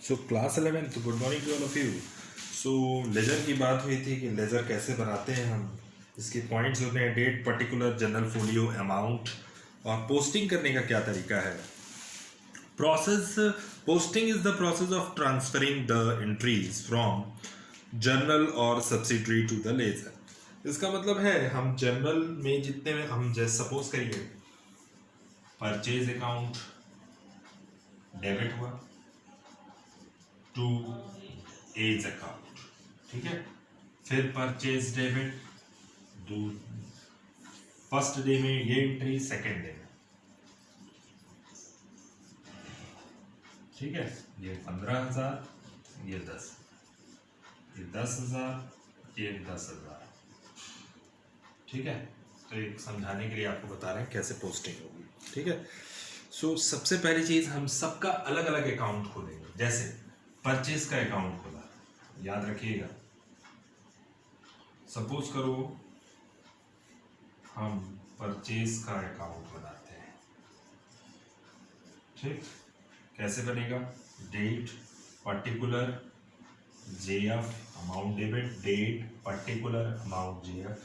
So class 11th, good morning to all of you. So ledger की बात हुई थी कि लेजर कैसे बनाते हैं हम। इसके पॉइंट्स होते हैं date, particular, general folio, amount, और पोस्टिंग करने का क्या तरीका है। Process posting is the process of transferring the entries from journal और सब्सिडरी टू द लेजर। इसका मतलब है हम जर्नल में जितने में हम जैसे सपोज करिए परचेज अकाउंट डेबिट हुआ टू एज अकाउंट, ठीक है। फिर परचेज डेबिट दो फर्स्ट डे में ये एंट्री, सेकेंड डे में, ठीक है। ये 15,000, ये 10, ये 10,000, ये 10,000, ठीक है। तो एक समझाने के लिए आपको बता रहे हैं कैसे पोस्टिंग होगी, ठीक है। सो सबसे पहली चीज हम सबका अलग अलग अकाउंट खोलेंगे। जैसे परचेज का अकाउंट खोला, याद रखिएगा। सपोज करो हम परचेज का अकाउंट बनाते हैं, ठीक। कैसे बनेगा? Date particular JF amount debit, date particular amount JF,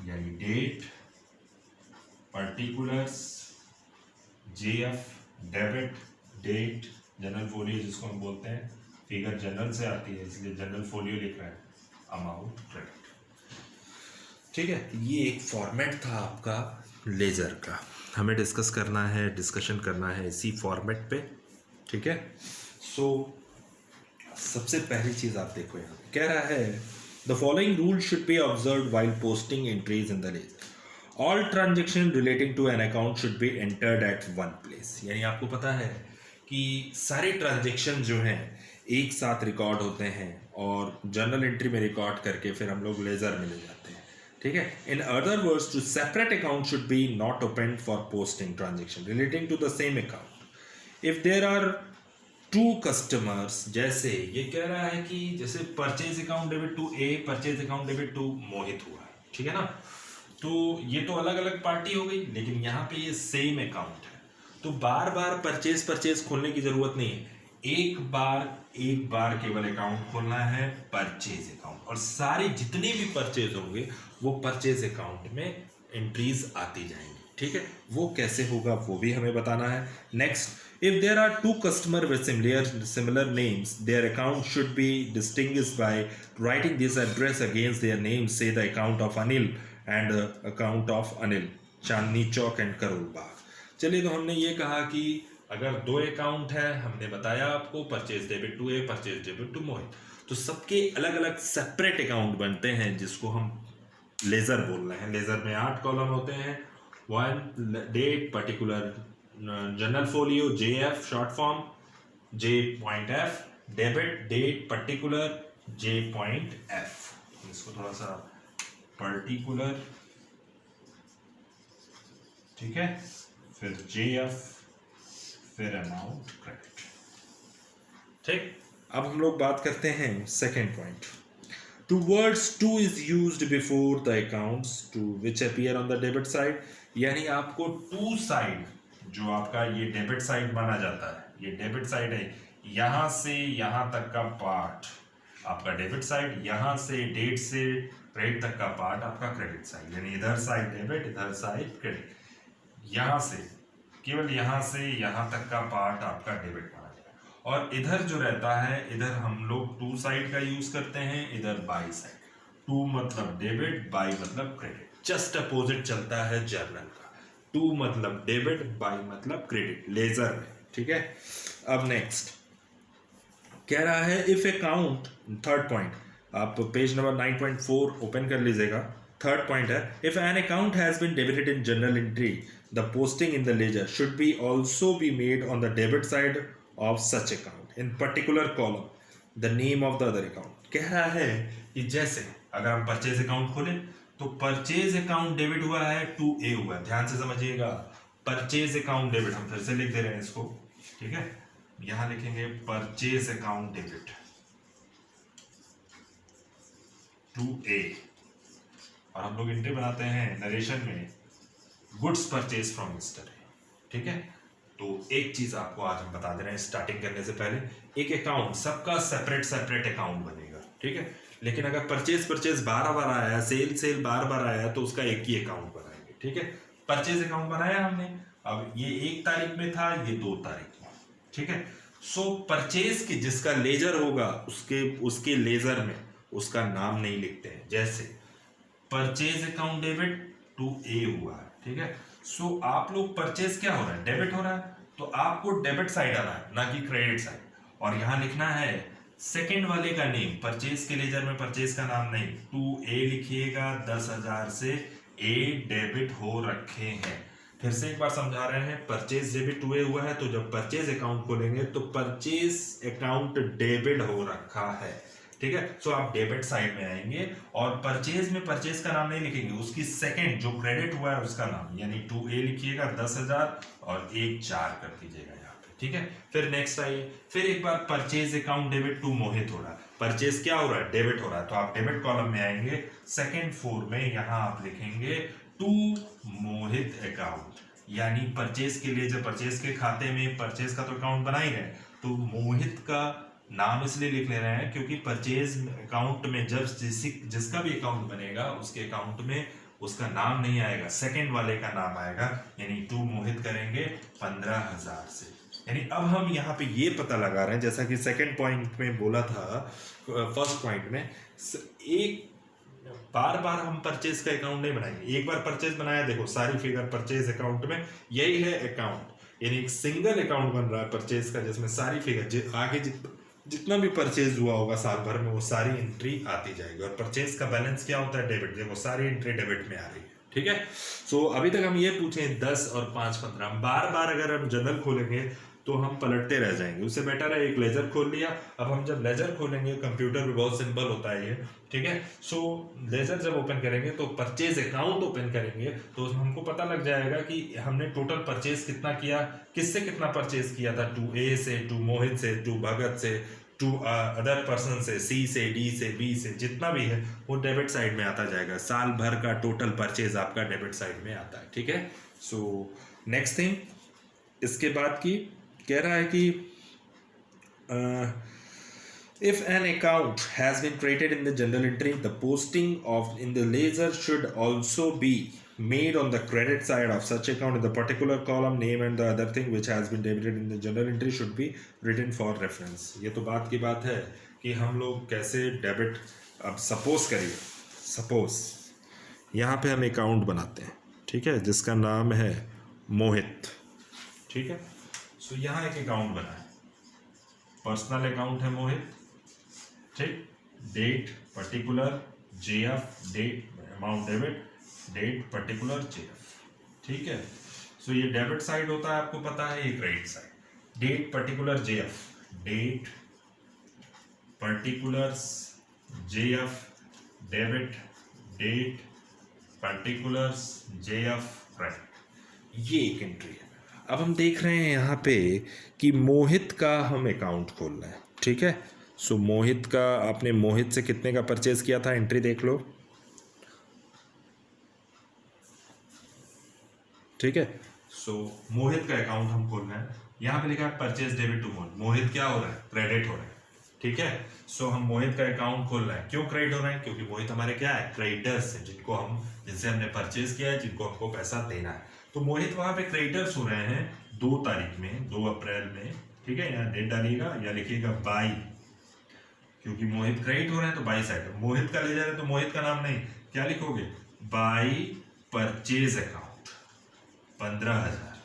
यानी date particulars JF debit, date general folio जिसको हम बोलते हैं, फिगर जनरल से आती है इसलिए जनरल फोलियो लिख रहे हैं, अमाउंट क्रेडिट, ठीक है। ये एक फॉर्मेट था आपका लेजर का, हमें डिस्कस करना है, डिस्कशन करना है इसी फॉर्मेट पे, ठीक है। सो सबसे पहली चीज आप देखो, यहाँ पे कह रहा है the following rule should be observe while posting entries in the ledger. All transaction relating to an account should be entered at one place. यानी आपको पता है कि सारे ट्रांजेक्शन जो हैं एक साथ रिकॉर्ड होते हैं और जर्नल एंट्री में रिकॉर्ड करके फिर हम लोग लेजर में ले जाते हैं, ठीक है। In other words, two separate account should be not open for posting transaction relating to the same account if there are two customers. जैसे ये कह रहा है कि जैसे purchase account debit to A, purchase account debit to Mohit हुआ, ठीक है ना। तो ये तो अलग अलग पार्टी हो गई, लेकिन यहाँ पे ये सेम अकाउंट है, तो बार बार परचेज खोलने की जरूरत नहीं है। एक बार केवल अकाउंट खोलना है, परचेज अकाउंट, और सारे जितने भी परचेज होंगे वो परचेज अकाउंट में एंट्रीज आती जाएंगी, ठीक है। वो कैसे होगा वो भी हमें बताना है। Next, if there are two customers with similar names, their account should be distinguished by writing this address against their names, say the account of Anil and account of Anil, Chandni Chowk and Karol Bagh। चलिए, तो हमने ये कहा कि अगर दो account है, हमने बताया आपको purchase debit to A, purchase debit to Mohit, तो सबके अलग अलग सेपरेट अकाउंट बनते हैं जिसको हम लेजर बोल रहे हैं। लेजर में 8 कॉलम होते हैं। One, date particular general folio JF short form, J point F, debit date particular J point F. इसको थोड़ा सा पर्टिकुलर, ठीक है, फिर जेएफ, फिर अमाउंट क्रेडिट, ठीक। अब हम लोग बात करते हैं second point. To words to is used before the accounts to which appear on the debit side. यानी आपको टू साइड, जो आपका ये डेबिट साइड माना जाता है, ये डेबिट साइड है, यहां से यहां तक का पार्ट आपका डेबिट साइड, यहां से डेट से क्रेडिट तक का पार्ट आपका क्रेडिट साइड, यानी इधर साइड डेबिट, इधर साइड क्रेडिट। यहां से, केवल यहां से यहां तक का पार्ट आपका डेबिट माना जाएगा, और इधर जो रहता है, इधर हम लोग टू साइड का यूज करते हैं, इधर बाई साइड। टू मतलब डेबिट, बाई मतलब क्रेडिट, जस्ट अपोजिट चलता है जर्नल का। टू मतलब डेबिट, बाई मतलब क्रेडिट लेजर में, ठीक है। अब नेक्स्ट कह रहा है इफ अकाउंट, थर्ड पॉइंट, आप पेज नंबर 9.4 ओपन कर लीजिएगा। थर्ड पॉइंट है if an account has been debited in journal entry, the posting in the ledger should be also be made on the debit side of such account in particular column the name of the other account. कह रहा है कि जैसे अगर हम purchase account खोलें तो purchase account debit हुआ है टू ए हुआ है, ध्यान से समझिएगा। परचेज अकाउंट डेबिट, हम फिर से लिख दे रहे हैं इसको, ठीक है। यहां लिखेंगे परचेज अकाउंट डेबिट टू ए, और हम लोग एंट्री बनाते हैं नरेशन में goods purchase from mister A, ठीक है। तो एक चीज आपको आज हम बता दे रहे हैं स्टार्टिंग करने से पहले, एक अकाउंट सबका सेपरेट सेपरेट अकाउंट बनेगा, ठीक है। लेकिन अगर परचेज बार बार आया, सेल बार बार आया, तो उसका एक ही अकाउंट बनाएंगे, ठीक है। परचेज अकाउंट बनाया हमने, अब ये 1 तारीख में था, ये 2 तारीख में, ठीक है। सो परचेज की जिसका लेजर होगा उसके लेजर में उसका नाम नहीं लिखते हैं। जैसे परचेज अकाउंट डेबिट टू ए हुआ है, ठीक है। सो आप लोग परचेज क्या हो रहा है, डेबिट हो रहा है, तो आपको डेबिट साइड आना है, ना कि क्रेडिट साइड। और यहां लिखना है सेकंड वाले का नेम, परचेज के लेजर में परचेज का नाम नहीं, टू ए लिखिएगा, 10,000 से ए डेबिट हो रखे हैं। फिर से एक बार समझा रहे हैं, परचेज डेबिट टू ए हुआ है, तो जब परचेज अकाउंट खोलेंगे तो परचेज अकाउंट डेबिट हो रखा है, ठीक है। सो आप डेबिट साइड में आएंगे और परचेज में परचेज का नाम नहीं लिखेंगे, उसकी सेकंड जो क्रेडिट हुआ है उसका नाम, यानी 2A लिखिएगा 10,000 और 1,4 कर दीजिएगा यहाँ पे, ठीक है। फिर नेक्स्ट आइए, फिर एक बार परचेज अकाउंट डेबिट टू मोहित हो रहा है, परचेज क्या हो रहा है, डेबिट हो रहा है, तो आप डेबिट कॉलम में आएंगे, सेकेंड फोर में यहाँ आप लिखेंगे टू मोहित अकाउंट, यानी परचेज के लिए जब परचेज के खाते में परचेज का तो अकाउंट बना ही रहे, तो मोहित का नाम इसलिए लिख ले रहे हैं क्योंकि परचेज अकाउंट में जब जिसका भी अकाउंट बनेगा उसके अकाउंट में उसका नाम नहीं आएगा, सेकंड वाले का नाम आएगा, यानी टू मोहित करेंगे 15,000 से। यानी अब हम यहाँ पे ये पता लगा रहे हैं, जैसा कि सेकंड पॉइंट में बोला था, फर्स्ट पॉइंट में, एक बार बार हम परचेज का अकाउंट नहीं बनाएंगे, एक बार परचेज बनाया, देखो सारी फिगर परचेज अकाउंट में, यही है अकाउंट, यानी एक सिंगल अकाउंट बन रहा है परचेज का, जिसमें सारी फिगर आगे जितना भी परचेज हुआ होगा साल भर में वो सारी एंट्री आती जाएगी। और परचेज का बैलेंस क्या होता है, डेबिट, देखो सारी एंट्री डेबिट में आ रही है, ठीक है। सो अभी तक हम ये पूछे 10 और 5, 15, बार बार अगर हम जर्नल खोलेंगे तो हम पलटते रह जाएंगे, उससे बेटर है एक लेजर खोल लिया। अब हम जब लेजर खोलेंगे, कंप्यूटर पे बहुत सिंपल होता है ये, ठीक है। सो लेजर जब ओपन करेंगे तो परचेज अकाउंट ओपन करेंगे तो हमको पता लग जाएगा कि हमने टोटल परचेज कितना किया, किससे कितना परचेज किया था, टू ए से, टू मोहित से, टू भगत से, टू अदर पर्सन से, सी से, डी से, बी से, जितना भी है वो डेबिट साइड में आता जाएगा। साल भर का टोटल परचेज आपका डेबिट साइड में आता है, ठीक है। सो नेक्स्ट थिंग, इसके बाद की कह रहा है कि if an account has been created in the journal entry, the posting of in the ledger should also be made on the credit side of such account in the particular column name, and the other thing which has been debited in the journal entry should be written for reference. ये तो बात की बात है कि हम लोग कैसे डेबिट, अब सपोज करिए, सपोज यहाँ पे हम अकाउंट बनाते हैं, ठीक है, जिसका नाम है मोहित, ठीक है। सो यहाँ एक अकाउंट बना है, पर्सनल अकाउंट है मोहित, ठीक, date particular JF, date amount debit, date particular JF, ठीक है। सो ये डेबिट साइड होता है, आपको पता है, ये credit side, date particular JF, date particular JF debit, date particular JF credit, ये एक एंट्री है। अब हम देख रहे हैं यहाँ पे कि मोहित का हम अकाउंट खोल रहे हैं, ठीक है। सो मोहित का, आपने मोहित से कितने का परचेज किया था, एंट्री देख लो, ठीक है। सो मोहित का अकाउंट हम खोल रहे हैं, यहाँ पे लिखा है परचेज डेबिट टू मोहित, मोहित क्या हो रहा है, क्रेडिट हो रहा है, ठीक है। सो हम मोहित का अकाउंट खोल रहे हैं, क्यों क्रेडिट हो रहा है, क्योंकि मोहित हमारे क्या है, क्रेडिटर्स हैं, जिनसे हमने परचेज किया है, जिनको हमको पैसा देना है। तो मोहित वहां पे क्रेडिटर्स हो रहे हैं 2 तारीख में, 2 अप्रैल में, ठीक है। यहाँ डेट डालिएगा या लिखिएगा बाई, क्योंकि मोहित क्रेडिट हो रहे हैं तो बाई साइड, मोहित का लेजर है तो मोहित का नाम नहीं, क्या लिखोगे, बाई परचेज अकाउंट 15,000,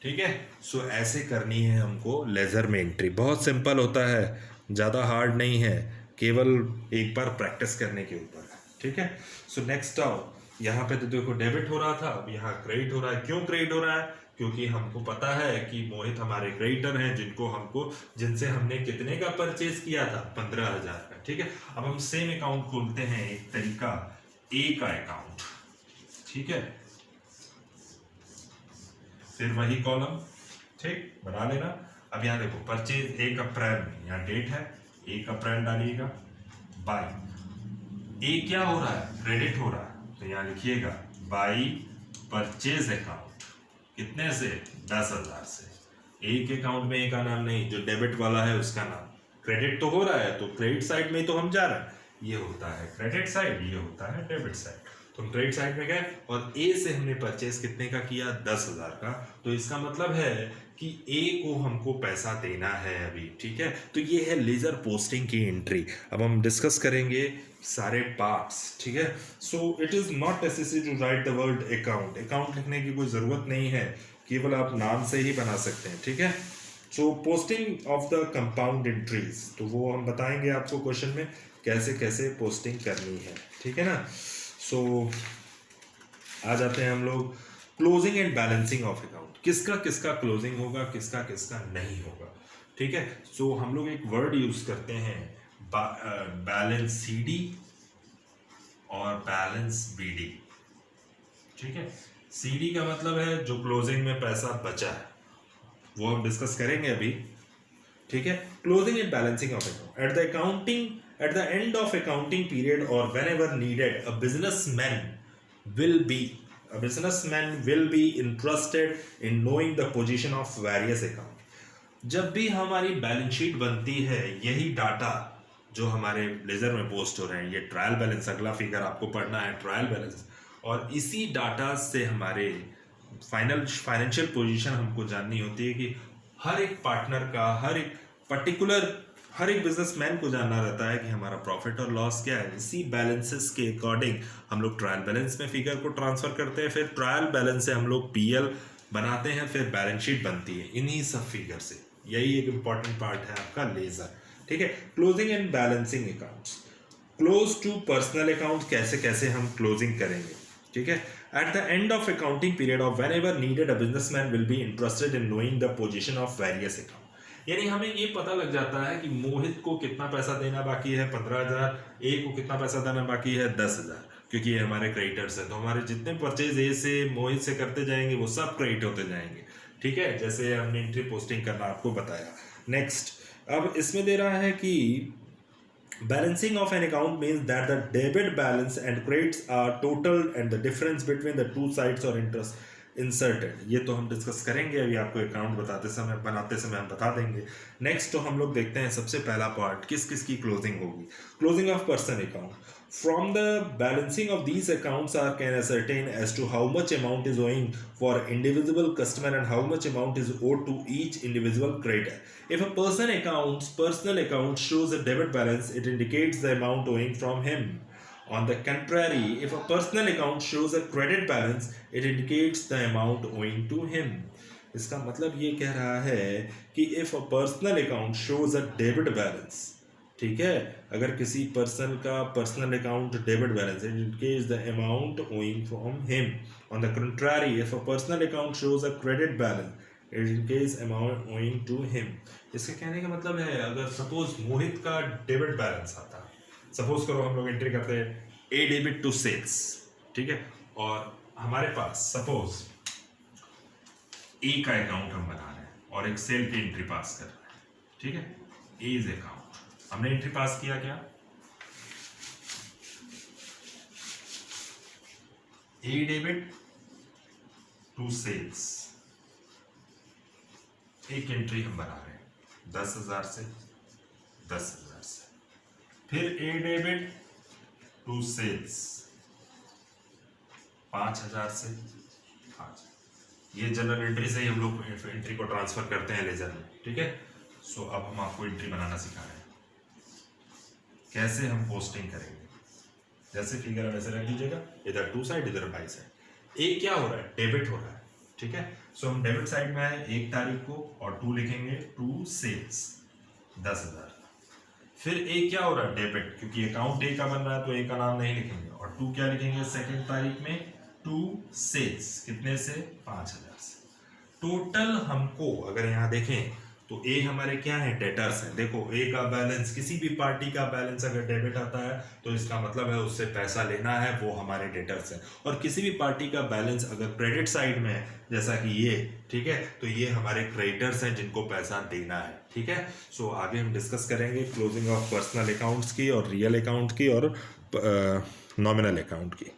ठीक है। सो ऐसे करनी है हमको लेजर में एंट्री, बहुत सिंपल होता है, ज़्यादा हार्ड नहीं है, केवल एक बार प्रैक्टिस करने के ऊपर है, ठीक है। सो नेक्स्ट आओ, यहाँ पे तो देखो डेबिट हो रहा था, अब यहाँ क्रेडिट हो रहा है, क्यों क्रेडिट हो रहा है, क्योंकि हमको पता है कि मोहित हमारे क्रेडिटर हैं, जिनसे हमने कितने का परचेज किया था, 15,000 का, ठीक है। अब हम सेम अकाउंट खोलते हैं, एक तरीका ए का अकाउंट, ठीक है, फिर वही कॉलम, ठीक, बना लेना। अब यहाँ देखो परचेज 1 अप्रैल में, यहाँ डेट है 1 अप्रैल डालिएगा, बाई ए क्या हो रहा है, क्रेडिट हो रहा है, तो यहाँ लिखिएगा बाई परचेज अकाउंट, कितने से? 10,000 से। एक अकाउंट में एक का नाम नहीं, जो डेबिट वाला है उसका नाम। क्रेडिट तो हो रहा है तो क्रेडिट साइड में तो हम जा रहे हैं, ये होता है क्रेडिट साइड, ये होता है डेबिट साइड। तो हम क्रेडिट साइड में गए और ए से हमने परचेस कितने का किया? 10,000 का। तो इसका मतलब है कि ए को हमको पैसा देना है अभी, ठीक है। तो ये है लेजर पोस्टिंग की एंट्री। अब हम डिस्कस करेंगे सारे पार्ट्स, ठीक है। So it is not necessary to write the word account. Account लिखने की कोई ज़रूरत नहीं है, केवल आप नाम से ही बना सकते हैं, ठीक है। So posting of the compound entries, तो वो हम बताएंगे आपको क्वेश्चन में कैसे कैसे पोस्टिंग करनी है, ठीक है ना। सो आ जाते हैं हम लोग closing and balancing of account. किसका किसका क्लोजिंग होगा, किसका किसका नहीं होगा, ठीक है। सो हम लोग एक वर्ड यूज करते हैं बैलेंस सीडी और बैलेंस बीडी, ठीक है। सीडी का मतलब है जो क्लोजिंग में पैसा बचा है, वो हम डिस्कस करेंगे अभी, ठीक है। Closing and balancing of account at the end of accounting period और whenever needed a businessman will be interested in knowing the position of various account। जब भी हमारी बैलेंस शीट बनती है, यही डाटा जो हमारे लेजर में पोस्ट हो रहे हैं, ये ट्रायल बैलेंस, अगला फिगर आपको पढ़ना है ट्रायल बैलेंस, और इसी डाटा से हमारे फाइनेंशियल पोजीशन हमको जाननी होती है कि हर एक पार्टनर का, हर एक बिजनेसमैन को जानना रहता है कि हमारा प्रॉफिट और लॉस क्या है। इसी बैलेंसेस के अकॉर्डिंग हम लोग ट्रायल बैलेंस में फिगर को ट्रांसफर करते हैं, फिर ट्रायल बैलेंस से हम लोग पीएल बनाते हैं, फिर बैलेंस शीट बनती है इन्हीं सब फिगर से। यही एक इंपॉर्टेंट पार्ट है आपका लेजर, ठीक है। Closing and balancing accounts, close to personal account कैसे कैसे हम क्लोजिंग करेंगे, ठीक है। At the end of accounting period of whenever needed a businessman will be interested in knowing the position of various account. यानी हमें ये पता लग जाता है कि मोहित को कितना पैसा देना बाकी है, 15,000, ए को कितना पैसा देना बाकी है, 10,000, क्योंकि ये हमारे क्रेडिटर्स हैं। तो हमारे जितने परचेज ए से मोहित से करते जाएंगे वो सब क्रेडिट होते जाएंगे, ठीक है, जैसे हमने एंट्री पोस्टिंग करना आपको बताया। नेक्स्ट, अब इसमें दे रहा है कि balancing of an account means that the debit balance and credits are totaled and the difference between the two sides or interest inserted. ये तो हम डिस्कस करेंगे अभी, आपको अकाउंट बनाते समय हम बता देंगे। नेक्स्ट तो हम लोग देखते हैं सबसे पहला पार्ट, किस किस की क्लोजिंग होगी। Closing of personal account, from the balancing of these accounts are can ascertain as to how much amount is owing for individual customer and how much amount is owed to each individual creditor. If a personal account shows a debit balance, it indicates the amount owing from him. On the contrary, if a personal account shows a credit balance, it indicates the amount owing to him. इसका मतलब ये कह रहा है कि if a personal account shows a debit balance, ठीक है, अगर किसी पर्सन का personal account debit balance, it indicates the amount owing from him. On the contrary, if a personal account shows a credit balance, it indicates amount owing to him. इसके कहने का मतलब है, अगर सपोज मोहित का डेबिट बैलेंस आता है, suppose करो हम लोग एंट्री करते हैं ए डेबिट टू सेल्स, ठीक है, और हमारे पास सपोज ए का अकाउंट हम बना रहे हैं और एक सेल की एंट्री पास कर रहे हैं, ठीक है, ए इज अकाउंट, हमने एंट्री पास किया क्या, ए डेबिट टू सेल्स, एक एंट्री हम बना रहे हैं 10,000 से 10,000 से, फिर ए डेबिट टू सेल्स 5,000 से 5,000। ये जनरल एंट्री से ही हम लोग एंट्री को ट्रांसफर करते हैं लेजर में, ठीक है। सो अब हम आपको एंट्री बनाना सिखा रहे हैं, कैसे हम पोस्टिंग करेंगे। जैसे फिगर वैसे रख दीजिएगा, इधर टू साइड इधर बाई साइड। ए क्या हो रहा है, डेबिट हो रहा है, ठीक है। सो हम डेबिट साइड में है 1 तारीख को और 2 लिखेंगे टू सेल्स 10,000। फिर ए क्या हो रहा है, डेबिट, क्योंकि अकाउंट ए का बन रहा है तो ए का नाम नहीं लिखेंगे, और 2 क्या लिखेंगे, 2 तारीख में टू सेल्स, कितने से, 5,000 से। टोटल हमको अगर यहाँ देखें तो ए हमारे क्या है, डेटर्स हैं। देखो ए का बैलेंस, किसी भी पार्टी का बैलेंस अगर डेबिट आता है तो इसका मतलब है उससे पैसा लेना है, वो हमारे डेटर्स हैं। और किसी भी पार्टी का बैलेंस अगर क्रेडिट साइड में है, जैसा कि ये, ठीक है, तो ये हमारे क्रेडिटर्स हैं जिनको पैसा देना है, ठीक है। सो आगे हम डिस्कस करेंगे क्लोजिंग ऑफ पर्सनल अकाउंट्स की और रियल अकाउंट की और नॉमिनल अकाउंट की।